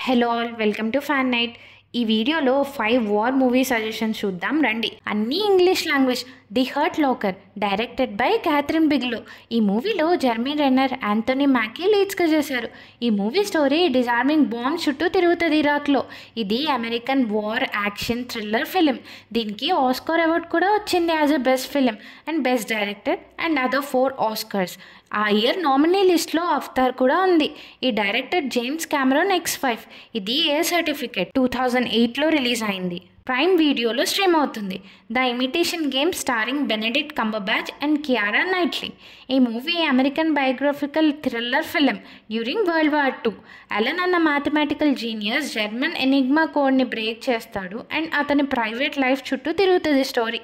Hello all welcome to fan night. ఈ వీడియోలో 5 war movie suggestions చూద్దాం రండి. అన్నీ English language. The Hurt Locker directed by Kathryn Bigelow. ఈ మూవీలో జెర్మీ రెన్నర్, యాంథోనీ మ్యాకీ లీడ్స్గా చేశారు. ఈ మూవీ స్టోరీ డిజార్మింగ్ బాంబ్ చుట్టూ తిరుగుతుంది ఇరాక్లో. ఇది American war action thriller film. దీనికి ఆస్కార్ అవార్డ్ కూడా వచ్చింది as a best film and best director and other 4 Oscars. ఆ ఇయర్ నామినీ లిస్ట్లో అవతార్ కూడా ఉంది. ఈ డైరెక్టర్ జేమ్స్ కెమెరాన్ X5. ఇది ఏ సర్టిఫికేట్ 2008లో రిలీజ్ అయింది. ప్రైమ్ వీడియోలో స్ట్రీమ్ అవుతుంది. The Imitation Game starring Benedict Cumberbatch and Keira Knightley. ఈ movie American biographical thriller film during world war II. Alan అన్న మ్యాథమెటికల్ జీనియస్ జర్మన్ ఎనిగ్మా కోడ్ని break చేస్తాడు and అతని ప్రైవేట్ లైఫ్ చుట్టూ తిరుగుతుంది story.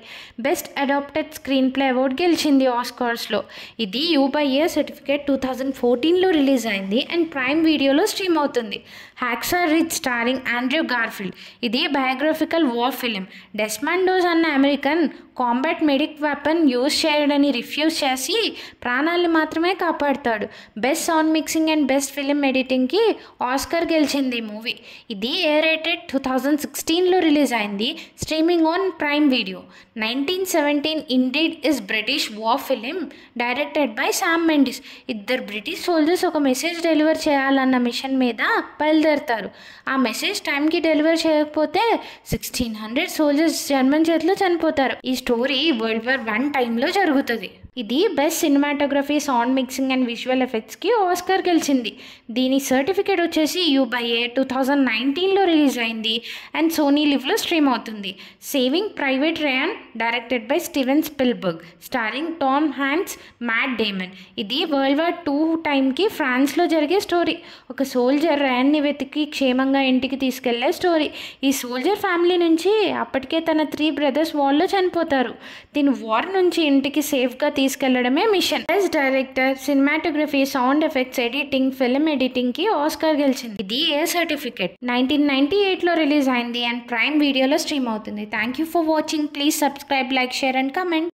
Best adapted screen play award గెలిచింది ఆస్కార్స్లో. ఇది U/A సర్టిఫికేట్ 2014లో రిలీజ్ అయింది అండ్ ప్రైమ్ వీడియోలో స్ట్రీమ్ అవుతుంది. Hacksaw Ridge starring Andrew Garfield. ఇది బయోగ్రఫికల్ వార్ ఫిలిం. డెస్మాండోస్ అన్న American combat medic weapon use చేయడని రిఫ్యూజ్ చేసి ప్రాణాలను మాత్రమే కాపాడుతాడు. Best sound mixing and best film ఎడిటింగ్కి ఆస్కర్ గెలిచింది ఈ మూవీ. ఇది ఏ రేటెడ్ 2016లో రిలీజ్ అయింది. Streaming on prime video. 1917 indeed is British war film directed by Sam Mendis. ఇద్దరు బ్రిటిష్ సోల్జర్స్ ఒక మెసేజ్ డెలివర్ చేయాలన్న మిషన్ మీద బయలుదేరుతారు. ఆ మెసేజ్ టైంకి డెలివర్ చేయకపోతే 1600 సోల్జర్స్ జర్మన్ చేతిలో చనిపోతారు. ఈ స్టోరీ వరల్డ్ వార్ I టైంలో జరుగుతుంది. ఇది best cinematography, sound mixing and visual ఎఫెక్ట్స్కి ఆస్కార్ గెలిచింది. దీని సర్టిఫికేట్ వచ్చేసి U/A 2019లో రిలీజ్ అయింది అండ్ సోనీ లివ్లో స్ట్రీమ్ అవుతుంది. Saving private Ryan directed by Steven Spielberg starring Tom Hanks, Matt Damon. ఇది వరల్డ్ వార్ II టైంకి ఫ్రాన్స్లో జరిగే స్టోరీ. ఒక సోల్జర్ ర్యాన్ని వెతికి క్షేమంగా ఇంటికి తీసుకెళ్లే స్టోరీ. ఈ సోల్జర్ ఫ్యామిలీ నుంచి అప్పటికే తన 3 బ్రదర్స్ వార్లో చనిపోతారు. దీని వార్ నుంచి ఇంటికి సేఫ్గా తీసుకెళ్లడమే mission. Best director, cinematography, sound effects, editing, film ఎడిటింగ్కి ఆస్కార్ గెలిచింది. ఇది ఏ సర్టిఫికేట్ 1998లో రిలీజ్ అయింది అండ్ ప్రైమ్ వీడియోలో స్ట్రీమ్ అవుతుంది. Thank you for watching. Please subscribe, like, share and comment.